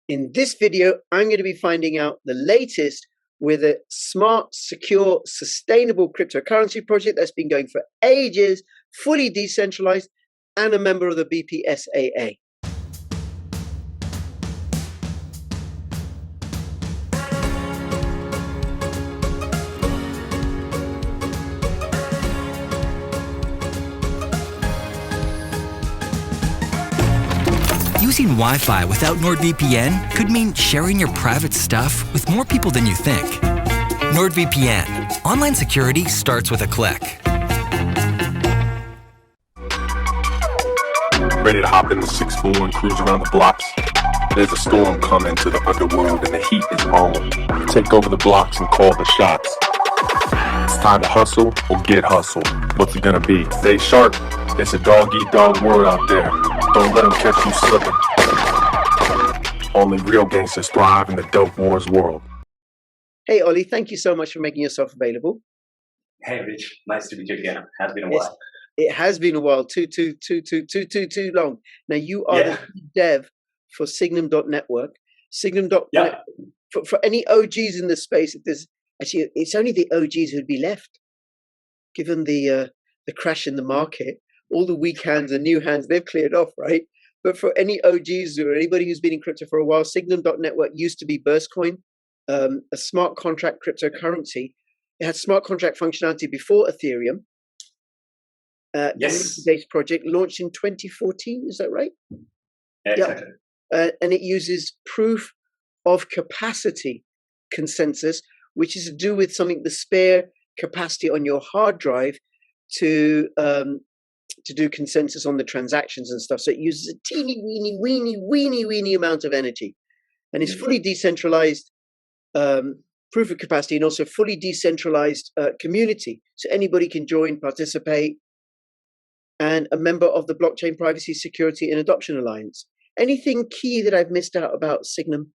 In this video, I'm going to be finding out the latest with a smart, secure, sustainable cryptocurrency project that's been going for ages, fully decentralized, and a member of the BPSAA. Using Wi-Fi without NordVPN could mean sharing your private stuff with more people than you think. NordVPN. Online security starts with a click. Ready to hop in the 6-4 and cruise around the blocks? There's a storm coming to the underworld and the heat is on. Take over the blocks and call the shots. It's time to hustle or get hustled. What's it gonna be? Stay sharp. It's a dog-eat-dog world out there. Don't let them catch you slipping. Only real gangsters thrive in the dope wars world. Hey, Ollie, thank you so much for making yourself available. Hey, Rich. Nice to meet you again. Has been a while. It has been a while, too long. Now, you are the dev for Signum Network. Signum Network, for any OGs in the space, if there's actually, it's only the OGs who'd be left, given the crash in the market. All the weak hands and new hands, they've cleared off, right? But for any OGs or anybody who's been in crypto for a while, Signum Network used to be Burstcoin, a smart contract cryptocurrency. It had smart contract functionality before Ethereum. Based project launched in 2014, is that right? Exactly. And it uses proof of capacity consensus, which is to do with something, the spare capacity on your hard drive to do consensus on the transactions and stuff. So it uses a teeny weeny amount of energy, and it's fully decentralized proof of capacity, and also fully decentralized community. So anybody can join, participate, and a member of the Blockchain Privacy, Security, and Adoption Alliance. Anything key that I've missed out about Signum?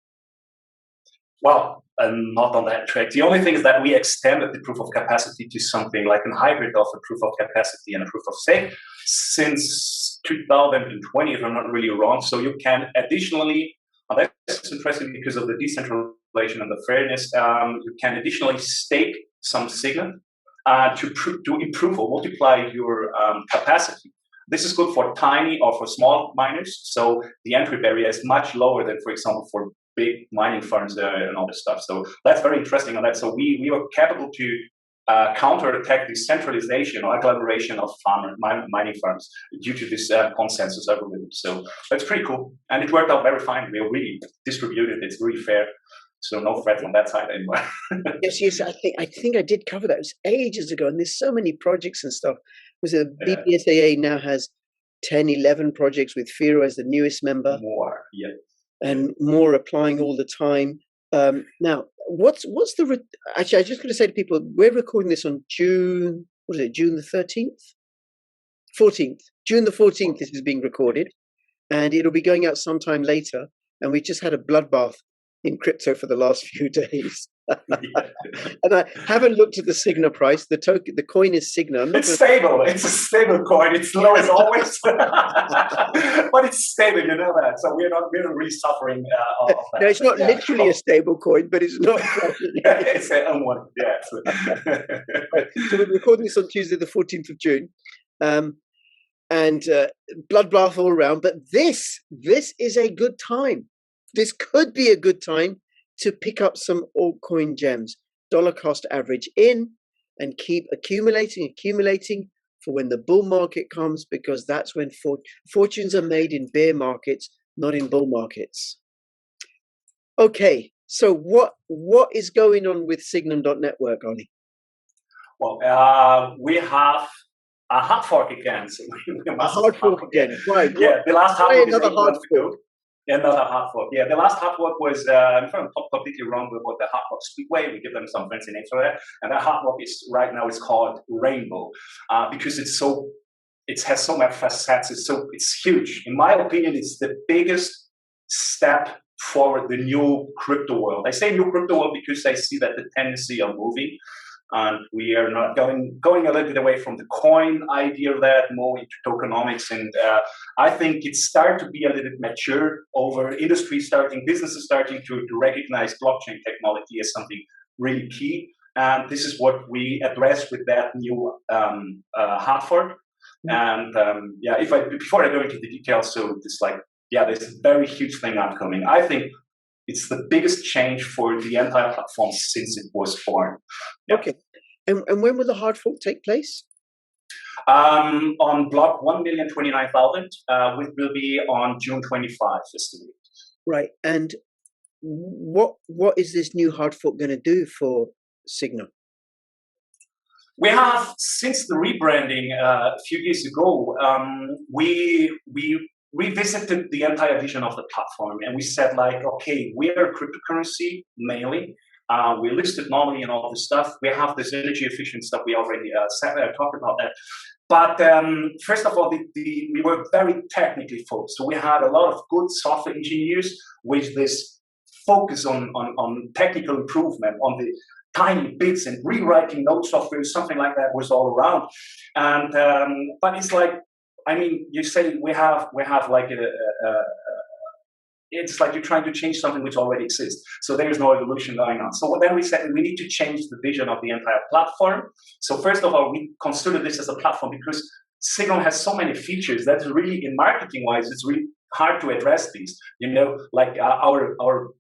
Well, not on that track. The only thing is that we extended the proof of capacity to something like a hybrid of a proof of capacity and a proof of stake since 2020, if I'm not really wrong. So you can additionally, that's interesting because of the decentralization and the fairness, you can additionally stake some Signa to improve or multiply your capacity. This is good for tiny or for small miners. So the entry barrier is much lower than, for example, for big mining farms and all this stuff. So that's very interesting on that. So we were capable to counterattack the centralization or collaboration of mining farms due to this consensus algorithm. So that's pretty cool. And it worked out very fine. We really distributed. It's really fair. So no threat on that side anymore. Yes. I think I did cover that. It was ages ago. And there's so many projects and stuff. Was it BPSAA now has 10, 11 projects with Firo as the newest member. More, and more applying all the time. Now, what's the? Actually, I was just going to say to people, we're recording this on June. What is it? June the 13th, 14th. June the 14th. This is being recorded, and it'll be going out sometime later. And we just had a bloodbath in crypto for the last few days. And I haven't looked at the Signa price. The coin is Signa. It's stable. It's a stable coin. It's low as always, but it's stable. You know that. So we're not really suffering of that. No, it's not literally a stable coin, but it's not. It's an unwanted. Yeah. So we're recording this on Tuesday, the 14th of June, and bloodbath all around. But this is a good time. This could be a good time to pick up some altcoin gems, dollar cost average in, and keep accumulating for when the bull market comes, because that's when fortunes are made in bear markets, not in bull markets. Okay, so what is going on with Signum Network, Ollie? Well, we have a hard fork again. So a hard fork again, right? Yeah, the last hard fork is 8 months ago. Another hard fork. Yeah, the last hard fork was, if I'm completely wrong about the hard fork Speedway, we give them some fancy names for that. And that hard fork is right now is called Rainbow because it has so many facets. It's huge. In my opinion, it's the biggest step forward the new crypto world. I say new crypto world because I see that the tendency of moving And we are not going a little bit away from the coin idea of that, more into tokenomics. And I think it's starting to be a little bit mature over businesses starting to recognize blockchain technology as something really key. And this is what we address with that new hard fork. And before I go into the details, so it's like, there's a very huge thing upcoming. I think it's the biggest change for the entire platform since it was born. Okay. And when will the hard fork take place? On block 1,029,000, which will be on June 25, estimated. Right. And what is this new hard fork going to do for Signa? We have, since the rebranding a few years ago, we revisited the entire vision of the platform, and we said, like, okay, we are a cryptocurrency mainly. We're listed normally and all this stuff. We have this energy efficient stuff. We already talked about that. But first of all, we were very technically focused. So we had a lot of good software engineers with this focus on technical improvement, on the tiny bits and rewriting node software, something like that was all around. And but it's like, I mean, you say we have like it's like you're trying to change something which already exists. So there is no evolution going on. So then we said we need to change the vision of the entire platform. So first of all, we consider this as a platform because Signum has so many features that really, in marketing wise, it's really hard to address these. You know, like our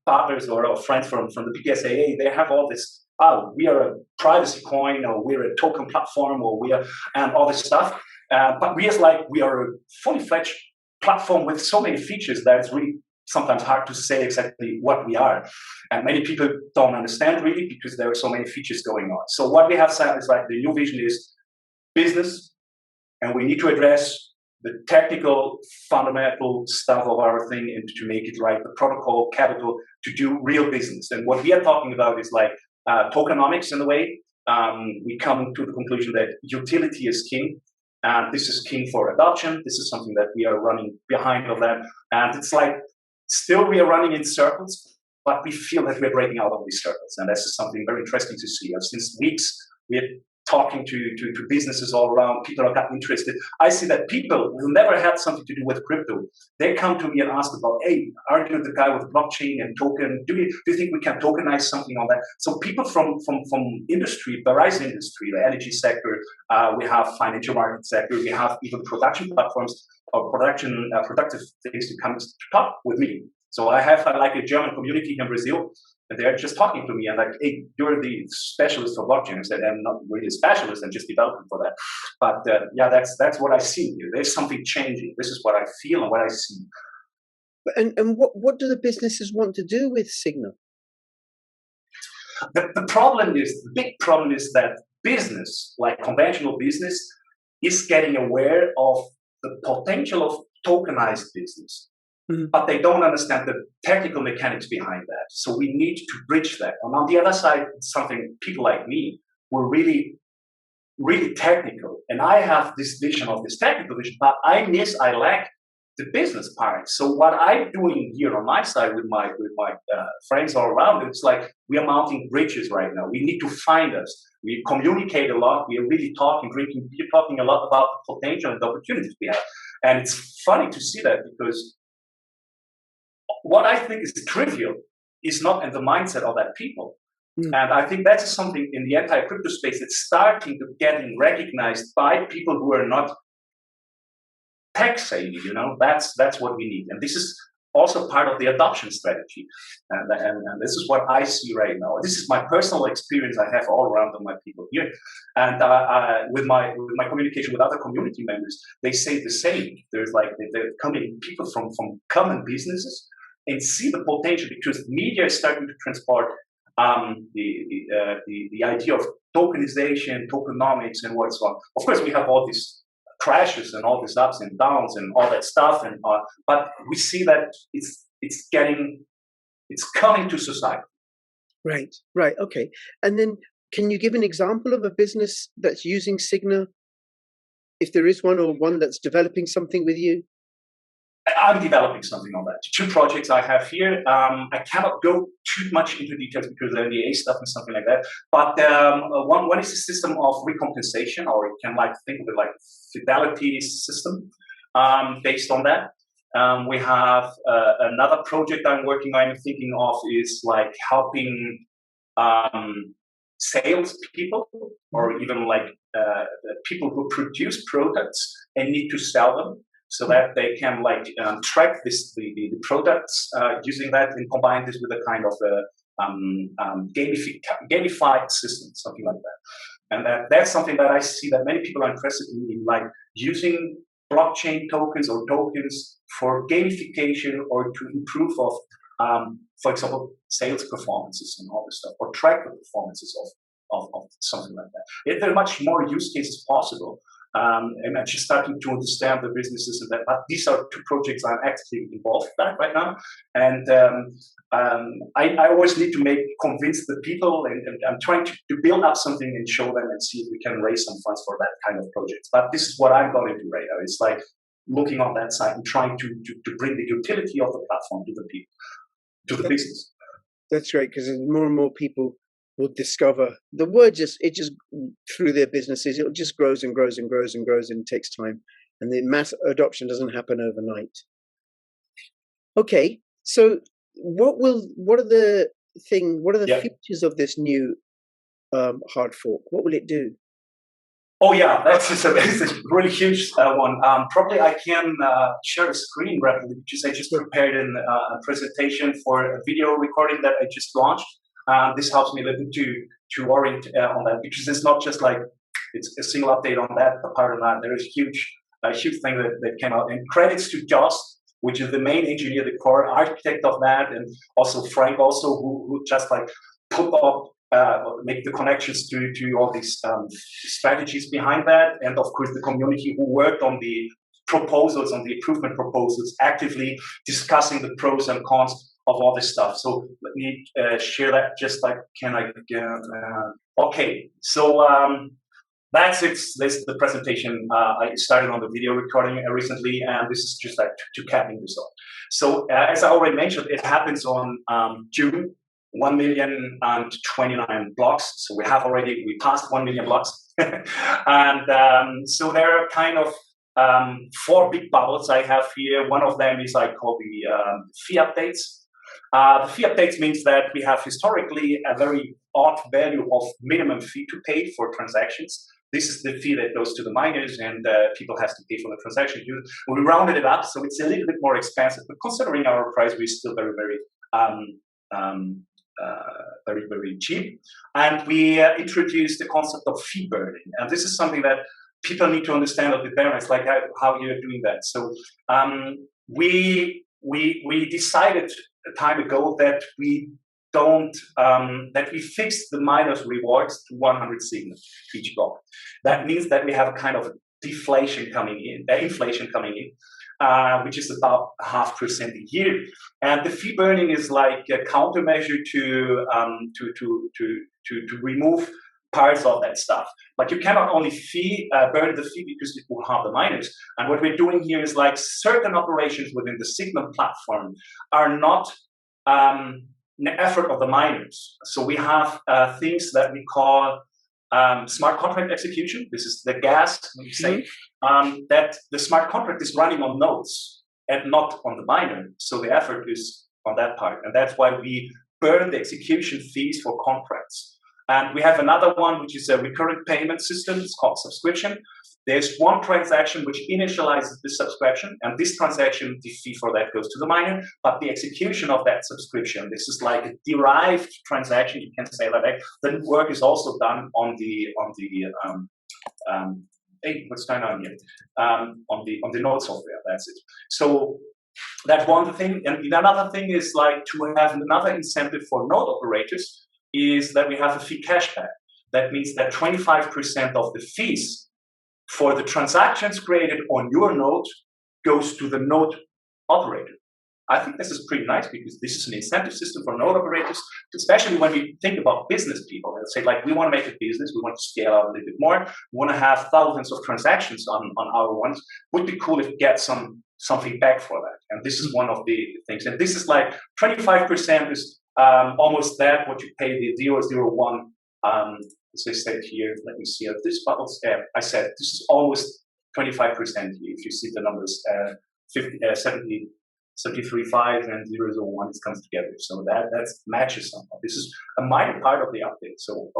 partners or our friends from the BPSAA, they have all this. Oh, we are a privacy coin, or we're a token platform, or we are, and all this stuff. But we are a fully fledged platform with so many features that it's really sometimes hard to say exactly what we are. And many people don't understand really because there are so many features going on. So what we have said is like the new vision is business, and we need to address the technical, fundamental stuff of our thing and to make it right, the protocol, capital, to do real business. And what we are talking about is like tokenomics in a way. We come to the conclusion that utility is king. And this is king for adoption. This is something that we are running behind of them. And it's like, still we are running in circles, but we feel that we're breaking out of these circles. And this is something very interesting to see. Since weeks, we're talking to businesses all around. People are gotten interested. I see that people who never had something to do with crypto, they come to me and ask about, hey, aren't you the guy with blockchain and token? Do you think we can tokenize something on that? So people from industry, various industry, the energy sector, we have financial market sector, we have even production platforms or productive things to come to talk with me. So I have like a German community in Brazil, and they're just talking to me and like, hey, you're the specialist for blockchain. I said, I'm not really a specialist, I'm just developing for that. But that's what I see here. There's something changing. This is what I feel and what I see. And what do the businesses want to do with Signa? The big problem is that business, like conventional business, is getting aware of the potential of tokenized business. But they don't understand the technical mechanics behind that. So we need to bridge that. And on the other side, it's something people like me who are really, really technical. And I have this vision of this technical vision, but I lack the business part. So what I'm doing here on my side with my friends all around, it's like we are mounting bridges right now. We need to find us. We communicate a lot. We are really drinking beer, talking a lot about the potential and the opportunities we have. And it's funny to see that because what I think is trivial is not in the mindset of that people. And I think that's something in the anti-crypto space that's starting to getting recognized by people who are not tech savvy, you know, that's what we need. And this is also part of the adoption strategy. And this is what I see right now. This is my personal experience I have all around of my people here. And with my communication with other community members, they say the same. There's like, they're coming people from common businesses and see the potential because media is starting to transport the idea of tokenization, tokenomics, and what's on. Of course, we have all these crashes and all these ups and downs and all that stuff, and but we see that it's coming to society. Right. Okay. And then, can you give an example of a business that's using Signa, if there is one, or one that's developing something with you? I'm developing something on that. 2 projects I have here. I cannot go too much into details because of the NDA stuff and something like that. But one is a system of recompensation, or you can think of it like a fidelity system based on that. We have another project I'm working on, thinking of is like helping sales people, or even people who produce products and need to sell them, so that they can track the products using that and combine this with a kind of gamified system, something like that. And that's something that I see that many people are interested in using blockchain tokens or tokens for gamification or to improve of, for example, sales performances and all this stuff, or track the performances of something like that. There are much more use cases possible. And I'm just starting to understand the businesses and that. But these are 2 projects I'm actively involved in right now. And I always need to convince the people, and I'm trying to build up something and show them and see if we can raise some funds for that kind of project. But this is what I'm going to do right now. It's like looking on that side and trying to bring the utility of the platform to the people, to the business. That's great, because more and more people will discover the word just through their businesses. It just grows and grows and grows and grows, and it takes time, and the mass adoption doesn't happen overnight. Okay, so what are the features of this new hard fork? What will it do? Oh yeah, it's a really huge one. Probably I can share a screen rapidly, because I just prepared a presentation for a video recording that I just launched. This helps me a little to orient on that, because it's not just it's a single update on that. Apart from that, there is a huge thing that came out. And credits to Joss, which is the main engineer, the core architect of that, and also Frank, who just put up, make the connections to all these strategies behind that, and of course the community who worked on the proposals, on the improvement proposals, actively discussing the pros and cons of all this stuff. So let me share that. Okay, so that's it. This is the presentation. I started on the video recording recently, and this is just to capping this off. So as I already mentioned, it happens on June. 1,029 blocks. So we passed 1 million blocks. And so there are kind of 4 big bubbles I have here. One of them is called the fee updates. The fee updates means that we have historically a very odd value of minimum fee to pay for transactions. This is the fee that goes to the miners, and people have to pay for the transaction. We rounded it up, so it's a little bit more expensive. But considering our price, we're still very, very very cheap. And we introduced the concept of fee burning. And this is something that people need to understand a bit better. It's how you're doing that. So we decided a time ago that we don't that we fixed the miners' rewards to 100 Signa each block. That means that we have a kind of inflation coming in, which is about 0.5% a year. And the fee burning is like a countermeasure to remove parts of that stuff. But you cannot only burn the fee because it will harm the miners. And what we're doing here is certain operations within the Signum platform are not an effort of the miners. So we have things that we call smart contract execution. This is the gas, we say, that the smart contract is running on nodes and not on the miner. So the effort is on that part. And that's why we burn the execution fees for contracts. And we have another one, which is a recurrent payment system. It's called subscription. There's one transaction which initializes the subscription, and this transaction, the fee for that goes to the miner. But the execution of that subscription, this is like a derived transaction. You can say that the work is also done on the hey, what's going on here? On the node software. That's it. So that's one thing. And another thing is to have another incentive for node operators is that we have a fee cashback. That means that 25% of the fees for the transactions created on your node goes to the node operator. I think this is pretty nice because this is an incentive system for node operators, especially when we think about business people. Let's say, like, we want to make a business, we want to scale out a little bit more, we want to have thousands of transactions on our ones. Would be cool if we get something back for that. And this is one of the things. And this is like 25% is almost that what you pay the 001. As I said here, let me see. This bubbles. I said this is almost 25% if you see the numbers. 73.5 and 001, it comes together. So that matches somehow. This is a minor part of the update. So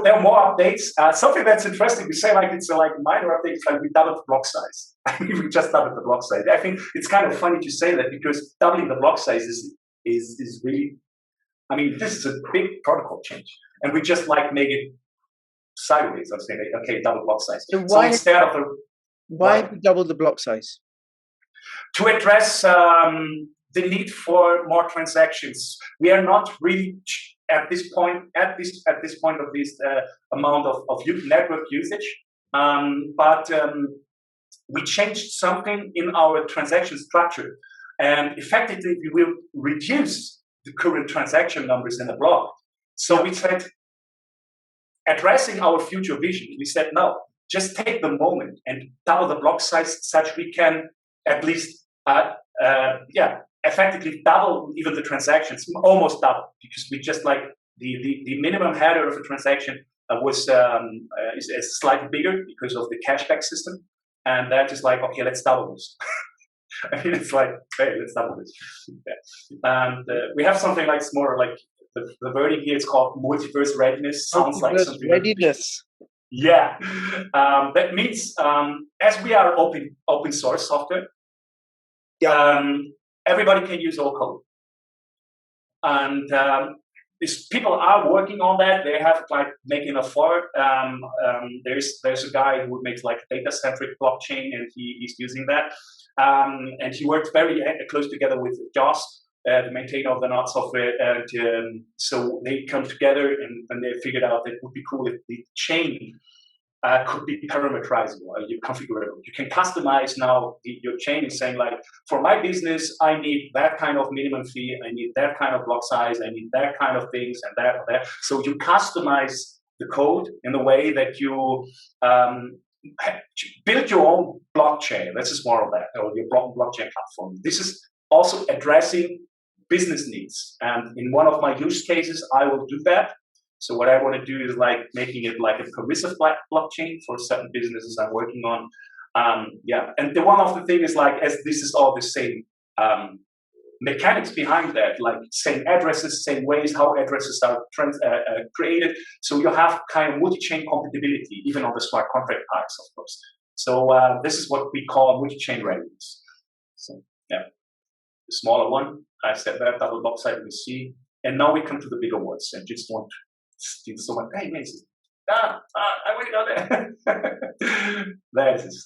there are more updates. Something that's interesting, we say like it's like minor updates, like we doubled the block size. We just doubled the block size. I think it's kind of funny to say that because doubling the block size is really, I mean, this is a big protocol change. And we just like make it sideways. I'm saying, okay, double block size. So instead of why double the block size? To address the need for more transactions. We are not really at this point of this amount of network usage, but we changed something in our transaction structure, and effectively we will reduce the current transaction numbers in a block. So we said, addressing our future vision, we said no, just take the moment and double the block size such we can at least effectively double even the transactions, almost double, because we just like the minimum header of a transaction is slightly bigger because of the cashback system, and that is like, okay, let's double this. I mean, it's like, hey, let's double this. And we have something like more like the wording here is called multiverse readiness. Sounds like something readiness. Yeah, that means as we are open source software. Everybody can use all code, and people are working on that. They have like making a fork. There's a guy who makes like data-centric blockchain, and he's using that. And he worked very close together with Joss, the maintainer of the Node software, and so they come together and they figured out that it would be cool if the chain could be parameterizable, configurable. You can customize now your chain is saying like, for my business, I need that kind of minimum fee, I need that kind of block size, I need that kind of things and that. So you customize the code in the way that you build your own blockchain. This is more of that, or your blockchain platform. This is also addressing business needs. And in one of my use cases, I will do that. So what I want to do is like making it like a permissive blockchain for certain businesses I'm working on. And the one of the thing is like, as this is all the same mechanics behind that, like same addresses, same ways how addresses are created. So you have kind of multi-chain compatibility, even on the smart contract parts, of course. So this is what we call multi-chain readiness. So yeah, the smaller one, I said that double block size we see, and now we come to the bigger ones, and just want to steal someone. Hey, Mason. I already got there. There it is.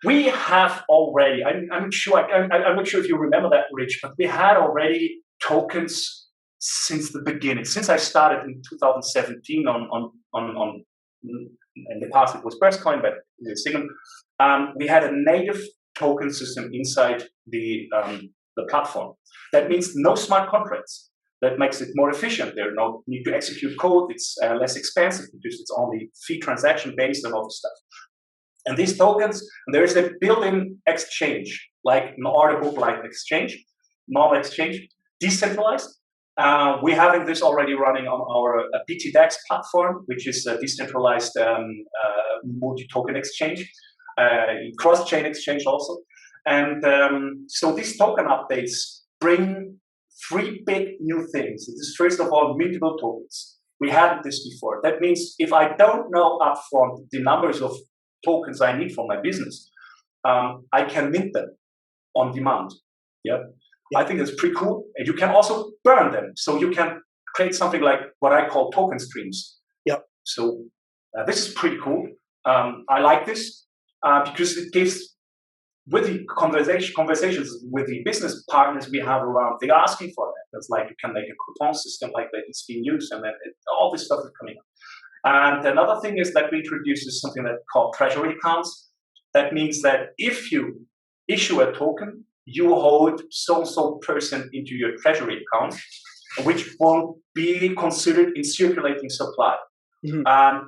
We have already. I'm not sure if you remember that, Rich, but we had already tokens since the beginning. Since I started in 2017 on in the past it was Burstcoin, but Signum, we had a native token system inside the platform. That means no smart contracts. That makes it more efficient. There's no need to execute code. It's less expensive because it's only fee transaction based and all this stuff. And these tokens, there is a built-in exchange, like an order book-like exchange, normal exchange, decentralized. We're having this already running on our BTDEX platform, which is a decentralized multi-token exchange, cross-chain exchange also. And so these token updates bring three big new things. This is first of all mutable tokens. We hadn't this before. That means if I don't know upfront the numbers of tokens I need for my business, I can mint them on demand. Yeah, I think that's pretty cool. And you can also burn them, so you can create something like what I call token streams. Yeah. So this is pretty cool. I like this because it gives. With the conversations with the business partners we have around, they're asking for that. It's like you can make a coupon system like that. It's being used, and then all this stuff is coming up. And another thing is that we introduced something that called Treasury Accounts. That means that if you issue a token, you hold so percent into your treasury account, which won't be considered in circulating supply.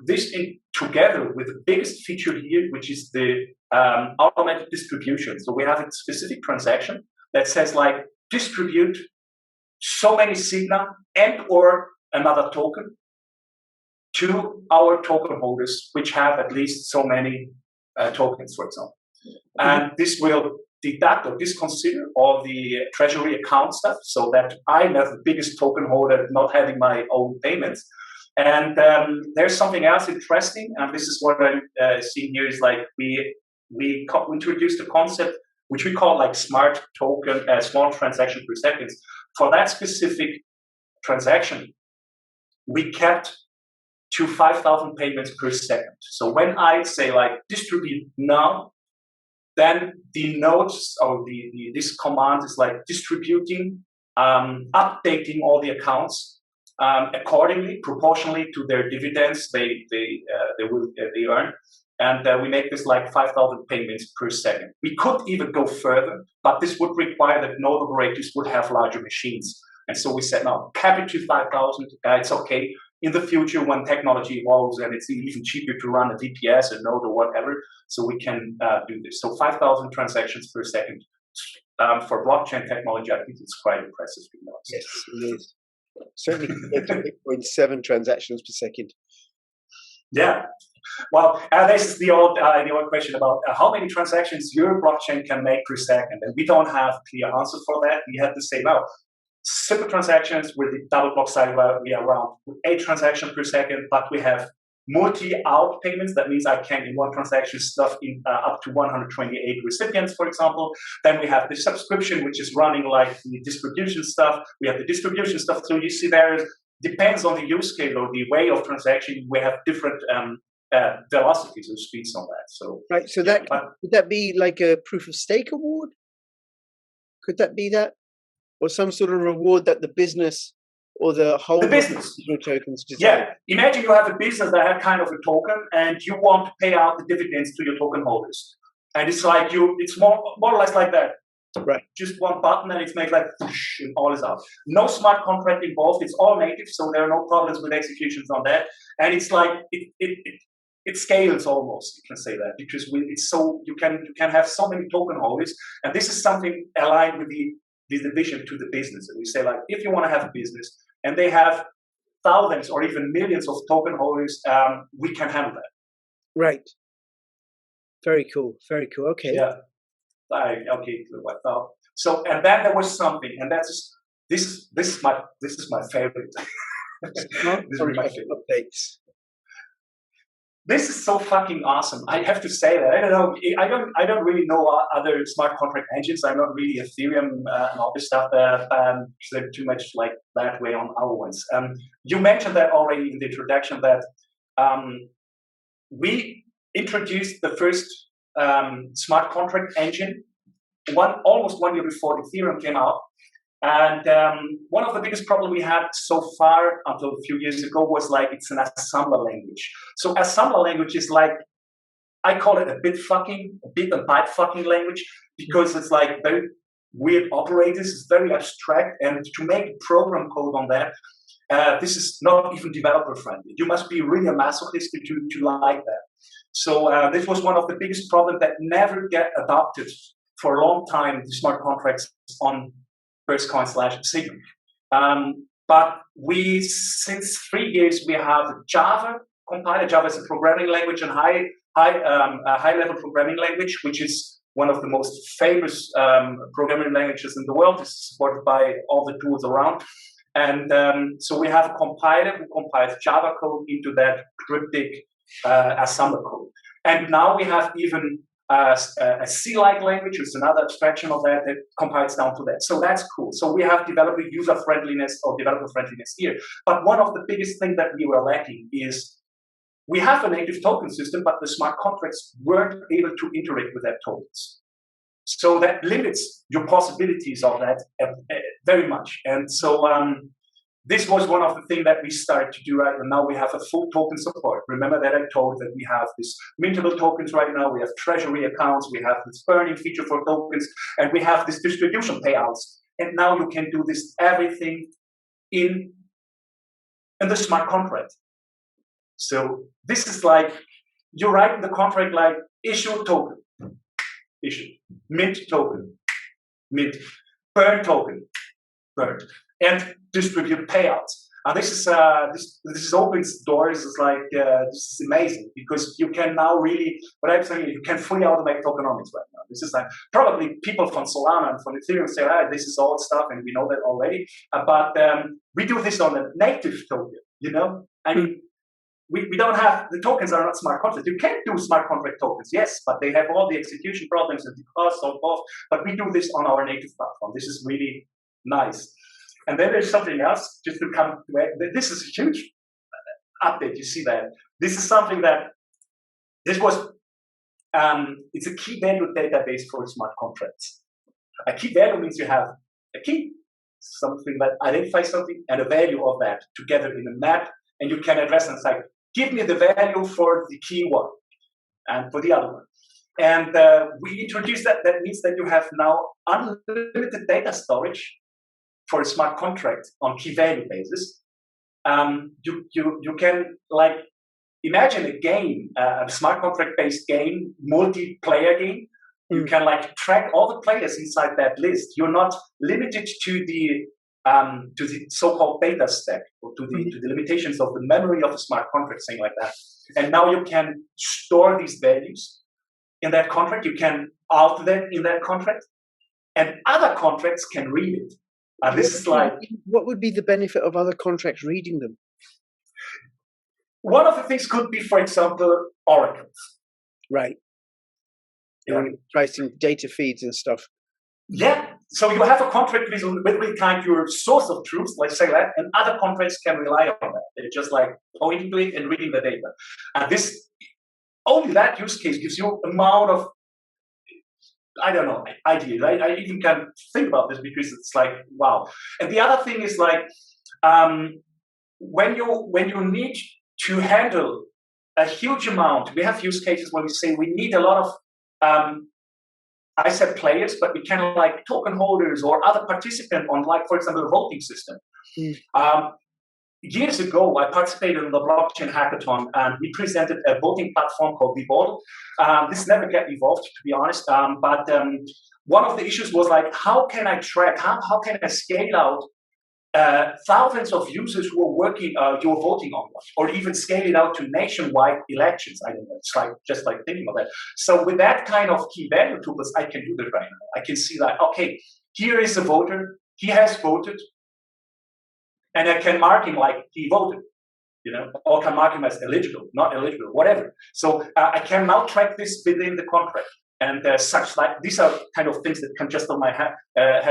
This together with the biggest feature here, which is the automatic distribution. So we have a specific transaction that says like distribute so many Signa and or another token to our token holders, which have at least so many tokens, for example. And this will deduct or disconsider all the treasury account stuff, so that I'm the biggest token holder not having my own payments. And there's something else interesting, and this is what I'm seeing here is like we introduced a concept which we call like smart token, small transaction per second. For that specific transaction, we kept to 5,000 payments per second. So when I say like distribute now, then the nodes or this command is like distributing, updating all the accounts accordingly, proportionally to their dividends they earn, and we make this like 5,000 payments per second. We could even go further, but this would require that node operators would have larger machines, and so we said no, cap it to 5,000. It's okay. In the future, when technology evolves and it's even cheaper to run a VPS, a node, or whatever, so we can do this. So 5,000 transactions per second for blockchain technology, I think it's quite impressive. Yes, it is. Certainly 8.7 transactions per second. Yeah. Well, this is the old question about how many transactions your blockchain can make per second, and we don't have a clear answer for that. We have to say no. Simple transactions with the double block size, we are around 8 transactions per second, but we have multi-out payments. That means I can, in one transaction, stuff in up to 128 recipients, for example. Then we have the subscription, which is running like the distribution stuff. We have the distribution stuff. So you see there depends on the use case or the way of transaction. We have different velocities or speeds on that. So right. So that would that be like a proof of stake award? Could that be that? Or some sort of reward that the business or the whole business tokens deserve? Yeah. Imagine you have a business that had kind of a token and you want to pay out the dividends to your token holders. And it's like it's more or less like that. Right. Just one button and it's made like whoosh, and all is out. No smart contract involved. It's all native, so there are no problems with executions on that. And it's like it scales almost, you can say that, because it's so you can have so many token holders, and this is something aligned with the vision to the business. And we say like, if you want to have a business and they have thousands or even millions of token holders, we can handle that. Right. Very cool. Very cool. Okay. Yeah. Okay. So, and then there was something, and that's this is my favorite. This is my favorite. Updates. This is so fucking awesome. I have to say that. I don't know. I don't really know other smart contract engines. I'm not really Ethereum and all this stuff. So too much like that way on our ones. You mentioned that already in the introduction that we introduced the first smart contract engine almost 1 year before Ethereum came out. And one of the biggest problems we had so far until a few years ago was like it's an assembler language. So assembler language is like, I call it a bit and byte fucking language, because it's like very weird operators. It's very abstract, and to make program code on that, this is not even developer friendly. You must be really a masochist to like that. So this was one of the biggest problems that never get adopted for a long time. The smart contracts on Burstcoin/Signa. But since 3 years, we have Java compiler. Java is a programming language and high-level programming language, which is one of the most famous programming languages in the world. It's supported by all the tools around. And so we have a compiler who compiles Java code into that cryptic assembler code. And now we have even a C-like language, which is another abstraction of that compiles down to that. So that's cool. So we have developer user-friendliness or developer-friendliness here. But one of the biggest things that we were lacking is we have a native token system, but the smart contracts weren't able to interact with that tokens. So that limits your possibilities of that very much. And so this was one of the things that we started to do right now. We have a full token support. Remember that I told that we have this mintable tokens right now. We have treasury accounts. We have this burning feature for tokens, and we have this distribution payouts. And now you can do this everything in the smart contract. So this is like, you write in the contract like issue token, issue, mint token, mint, burn token, burned, and distribute payouts. And this is opens doors. It's like this is amazing because you can now really, what I'm saying, you can fully automate tokenomics right now. This is like probably people from Solana and from Ethereum say, this is old stuff, and we know that already. But we do this on a native token. You know, I mean, we don't have, the tokens are not smart contracts. You can do smart contract tokens, yes, but they have all the execution problems and the costs of both. But we do this on our native platform. This is really nice. And then there's something else, just to come to it. This is a huge update. You see that. This is something that, this was, it's a key value database for smart contracts. A key value means you have a key, something that identifies something, and a value of that together in a map, and you can address and say, give me the value for the key one and for the other one. And we introduced that. That means that you have now unlimited data storage for a smart contract on key value basis. You can like imagine a game, a smart contract based game, multiplayer game. You can like track all the players inside that list. You're not limited to the so-called data stack, or to the limitations of the memory of a smart contract, thing like that. And now you can store these values in that contract. You can alter that in that contract, and other contracts can read it. And this is like, what would be the benefit of other contracts reading them? One of the things could be, for example, oracles. Right. Pricing data feeds and stuff. Yeah. So you have a contract with kind of your source of truth, let's say that, and other contracts can rely on that. They're just like pointing to it and reading the data. And this, only that use case gives you amount of, I don't know, ideas. I even can think about this because it's like, wow. And the other thing is like, when you need to handle a huge amount, we have use cases when we say we need a lot of, I said players, but we can like token holders or other participants on, like, for example, a voting system. Years ago, I participated in the blockchain hackathon, and we presented a voting platform called Vivol. This never got evolved, to be honest. But one of the issues was like, how can I track? How can I scale out thousands of users who are working, who are voting on one, or even scale it out to nationwide elections? I don't know. It's like just like thinking of that. So with that kind of key value tools, I can do that right now. I can see that, okay, here is a voter. He has voted. And I can mark him like he voted, you know, or can mark him as eligible, not eligible, whatever. So I can now track this within the contract. And such like, these are kind of things that come just on my head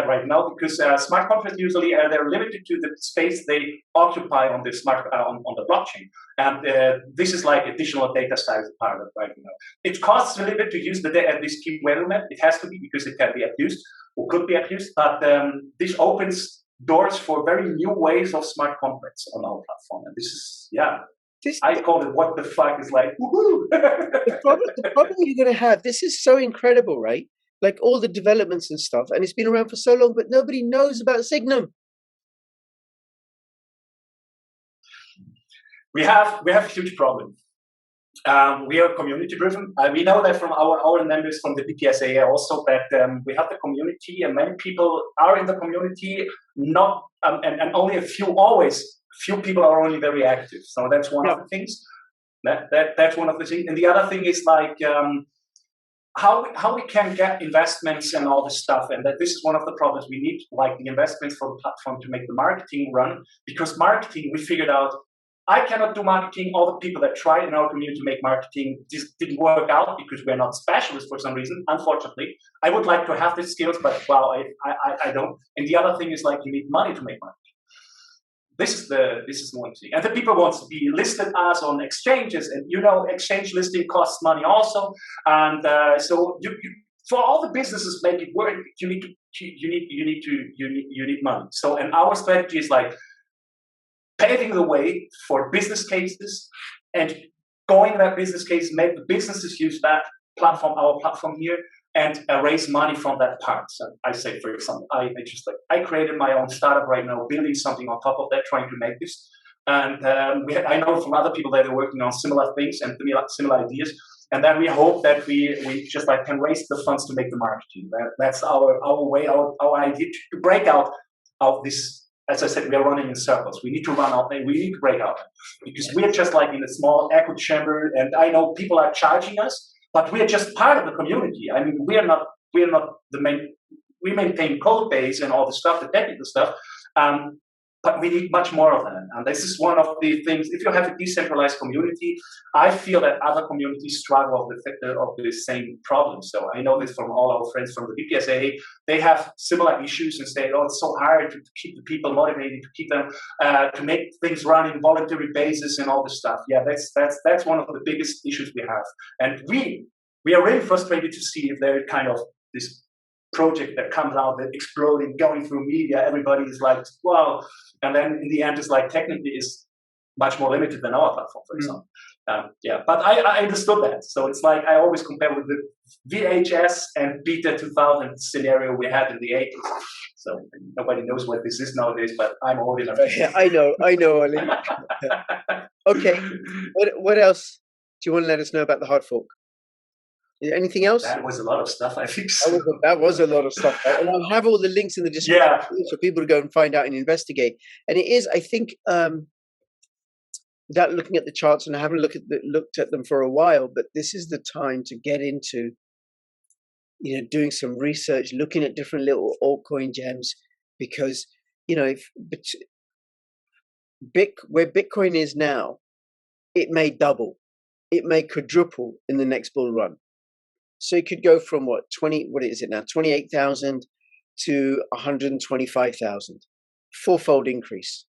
right now, because smart contracts usually they're limited to the space they occupy on the smart on the blockchain. And this is like additional data size part of it right now. It costs a little bit to use this key value map. It has to be, because it can be abused or could be abused. But this opens doors for very new ways of smart contracts on our platform. And this is, I call it what the fuck, is like, woohoo! The problem you're going to have, this is so incredible, right? Like all the developments and stuff, and it's been around for so long, but nobody knows about Signum. We have a huge problem. We are community driven. We know that from our members from the BPSAA also, that we have the community, and many people are in the community, not and only few people are only very active. So that's one of the things. That's one of the things. And the other thing is like how we can get investments and all this stuff. And that this is one of the problems. We need like the investments for the platform to make the marketing run, because marketing, we figured out, I cannot do marketing. All the people that tried in our community to make marketing just didn't work out because we're not specialists for some reason, unfortunately. I would like to have the skills, but well, I don't. And the other thing is like, you need money to make marketing. This is one thing. And the people want to be listed as on exchanges, and you know, exchange listing costs money also. And so you for all the businesses make it work, you need money. So, and our strategy is like, paving the way for business cases and going that business case, make the businesses use that platform, our platform here, and raise money from that part. So I say, for example, I created my own startup right now, building something on top of that, trying to make this. And I know from other people that are working on similar things and similar ideas. And then we hope that we just like can raise the funds to make the marketing. That's our way, our idea to break out of this. As I said, we are running in circles. We need to run out and we need to break out because we're just like in a small echo chamber. And I know people are charging us, but we're just part of the community. I mean, we're not the main. We maintain code base and all the stuff, the technical stuff. But we need much more of that. And this is one of the things, if you have a decentralized community, I feel that other communities struggle with the same problem. So I know this from all our friends from the BPSAA. They have similar issues and say, oh, it's so hard to keep the people motivated, to keep them, to make things run in voluntary basis and all this stuff. Yeah, that's one of the biggest issues we have. And we are really frustrated to see if there kind of this project that comes out that exploding, going through media, everybody is like, wow. And then in the end, it's like technically is much more limited than our platform, for example. Yeah, but I understood that. So it's like I always compare with the VHS and Beta 2000 scenario we had in the 80s. So nobody knows what this is nowadays, but I'm old enough. Yeah, I know, Ollie. Okay, what else do you want to let us know about the hard fork? Anything else? That was a lot of stuff, I think. So. That was a lot of stuff. And I'll have all the links in the description for people to go and find out and investigate. And it is, I think, without looking at the charts, and I haven't looked at them for a while, but this is the time to get into, doing some research, looking at different little altcoin gems, because, where Bitcoin is now, it may double, it may quadruple in the next bull run. So it could go from what is it now? 28,000 to 125,000, fourfold increase.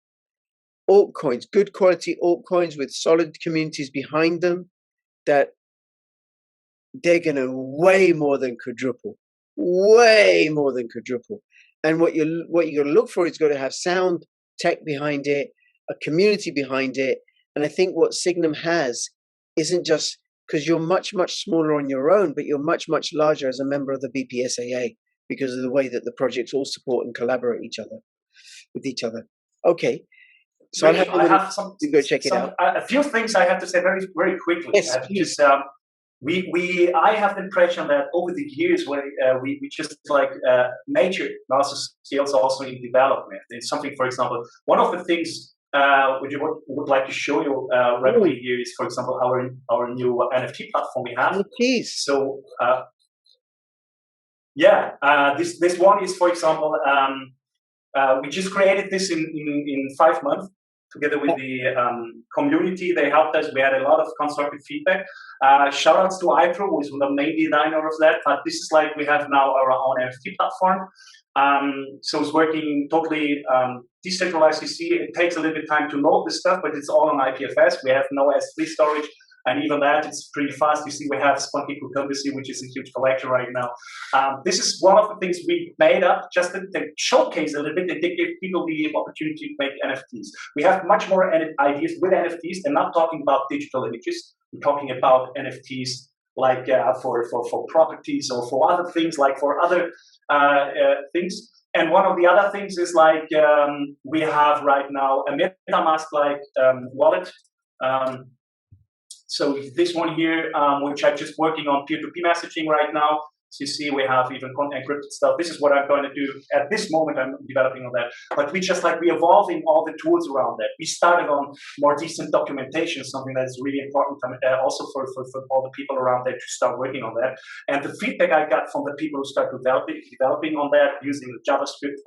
Altcoins, good quality altcoins with solid communities behind them, that they're going to way more than quadruple. And what you're going to look for is going to have sound tech behind it, a community behind it. And I think what Signum has isn't just because you're much, much smaller on your own, but you're much, much larger as a member of the BPSAA because of the way that the projects all support and collaborate with each other. Okay. So I have some, you go check it out. A few things I have to say very, very quickly. Yes, please. Because I have the impression that over the years, we just like major large scales also in development. It's something, for example, one of the things which I would like to show you rapidly here is, for example, our new NFT platform we have. Please. So this one is, for example, we just created this in 5 months together with the community. They helped us. We had a lot of constructive feedback. Shout outs to iPro, who is the main designer of that. But this is like we have now our own NFT platform. So it's working totally decentralized. You see, it takes a little bit of time to load this stuff, but it's all on IPFS. We have no S3 storage. And even that, it's pretty fast. You see, we have Spunky Cryptography, which is a huge collection right now. This is one of the things we made up just to showcase a little bit, that they give people the opportunity to make NFTs. We have much more ideas with NFTs, and not talking about digital images. We're talking about NFTs like for properties or for other things, like for other things. And one of the other things is like we have right now a MetaMask-like wallet. So this one here, which I'm just working on peer-to-peer messaging right now. So you see, we have even encrypted stuff. This is what I'm going to do at this moment. I'm developing on that. But we just like we're evolving all the tools around that. We started on more decent documentation, something that is really important also for all the people around there to start working on that. And the feedback I got from the people who start developing on that using the JavaScript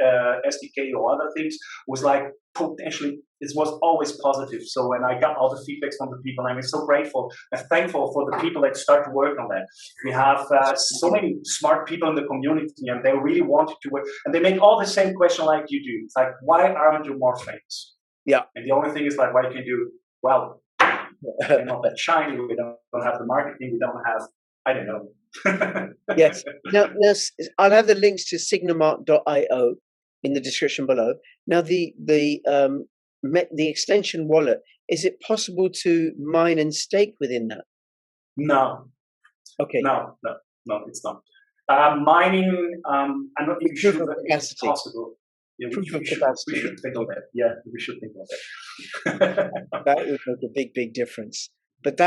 SDK or other things was like potentially it was always positive. So when I got all the feedbacks from the people, I'm so grateful and thankful for the people that start to work on that. We have so many smart people in the community, and they really wanted to work, and they make all the same question like you do. It's like, why aren't you more famous? Yeah. And the only thing is like, why can you? Well, we're not that shiny. We don't have the marketing. We don't have, I don't know. Yes. Now, I'll have the links to signamark.io in the description below. Now, the the extension wallet, is it possible to mine and stake within that? No. Okay. No, it's not. Mining, I'm not even sure that it's possible. Yeah, we should think of that. Yeah, we should think of that. That would make a big, big difference. But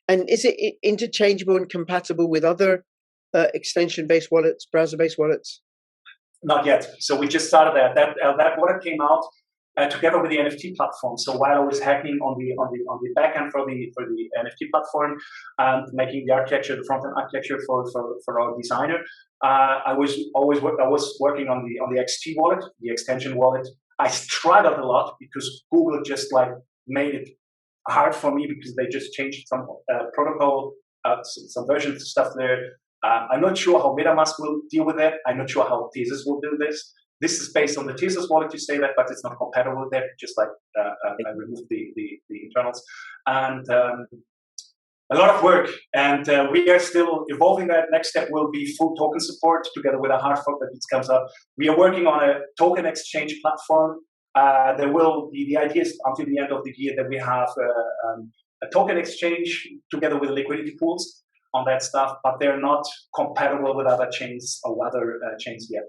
and is it interchangeable and compatible with other extension-based wallets, browser-based wallets? Not yet. So we just started that. That wallet came out together with the NFT platform. So while I was hacking on the backend for the NFT platform and making the architecture, the front end architecture for our designer, I was working on the XT wallet, the extension wallet. I struggled a lot because Google just like made it hard for me because they just changed some protocol, some version stuff there. I'm not sure how MetaMask will deal with it. I'm not sure how Thesis will do this. This is based on the Thesis wallet, you say that, but it's not compatible with it. Just like I removed the internals. And a lot of work. And we are still evolving that. Next step will be full token support together with a hard fork that comes up. We are working on a token exchange platform. There will be, the idea is until the end of the year that we have a token exchange together with liquidity pools on that stuff, but they're not compatible with other chains or other chains yet.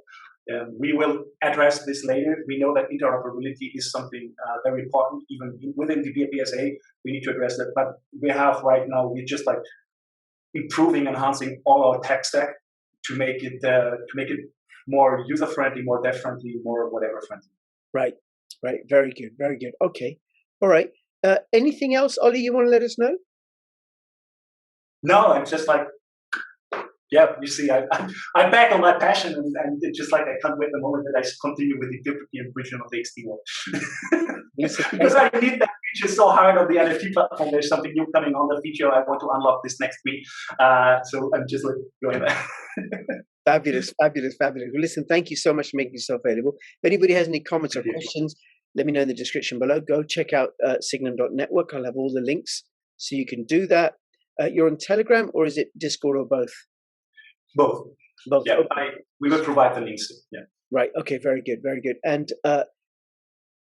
We will address this later. We know that interoperability is something very important, even within the BPSAA. We need to address that. But we have right now, we're just like improving, enhancing all our tech stack to make it more user friendly, more dev friendly, more whatever friendly. Right. Very good. Very good. Okay. All right. Anything else, Ollie, you want to let us know? No, I'm just like, yeah, you see, I'm back on my passion, and it's just like I can't wait the moment that I continue with the European version of the XT world. Because I need that feature so hard on the NFT platform. There's something new coming on the feature. I want to unlock this next week. So I'm just like going there. Fabulous. Well, listen, thank you so much for making yourself available. If anybody has any comments or questions, let me know in the description below. Go check out Signum.network. I'll have all the links so you can do that. You're on Telegram, or is it Discord, or both? Both. Yeah, okay. We will provide the links. Yeah. Right. Okay. Very good. And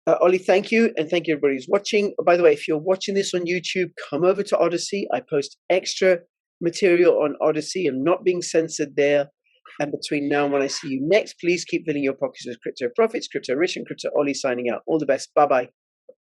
Ollie, thank you, and thank you everybody who's watching. By the way, if you're watching this on YouTube, come over to Odyssey. I post extra material on Odyssey. I'm not being censored there. And between now and when I see you next, please keep filling your pockets with crypto profits, crypto rich, and crypto Ollie signing out. All the best. Bye bye.